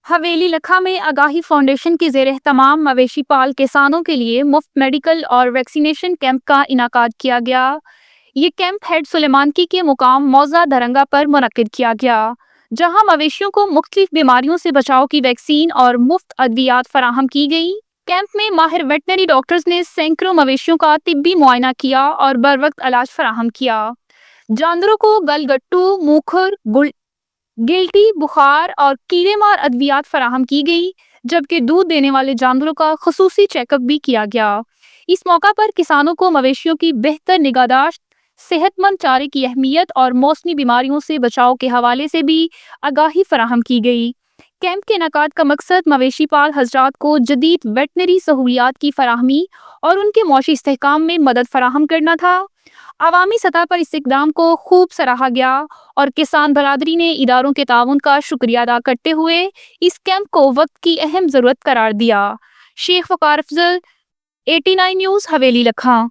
حویلی لکھا میں آگاہی فاؤنڈیشن کی زیر اہتمام مویشی پال کسانوں کے لیے مفت میڈیکل اور ویکسینیشن کیمپ کا انعقاد کیا گیا۔ یہ کیمپ ہیڈ سلیمانکی کے مقام موضع درنگا پر منعقد کیا گیا، جہاں مویشیوں کو مختلف بیماریوں سے بچاؤ کی ویکسین اور مفت ادویات فراہم کی گئی۔ کیمپ میں ماہر ویٹنری ڈاکٹرز نے سینکڑوں مویشیوں کا طبی معائنہ کیا اور بروقت علاج فراہم کیا۔ جانوروں کو گلگٹو، موکھر، گلٹی، بخار اور کیڑے مار ادویات فراہم کی گئی، جبکہ دودھ دینے والے جانوروں کا خصوصی چیک اپ بھی کیا گیا۔ اس موقع پر کسانوں کو مویشیوں کی بہتر نگہداشت، صحت مند چارے کی اہمیت اور موسمی بیماریوں سے بچاؤ کے حوالے سے بھی آگاہی فراہم کی گئی۔ کیمپ کے انعقاد کا مقصد مویشی پال حضرات کو جدید ویٹنری سہولیات کی فراہمی اور ان کے معاشی استحکام میں مدد فراہم کرنا تھا۔ عوامی سطح پر اس اقدام کو خوب سراہا گیا اور کسان برادری نے اداروں کے تعاون کا شکریہ ادا کرتے ہوئے اس کیمپ کو وقت کی اہم ضرورت قرار دیا۔ شیخ وقار افضل، 89 نیوز، حویلی لکھا۔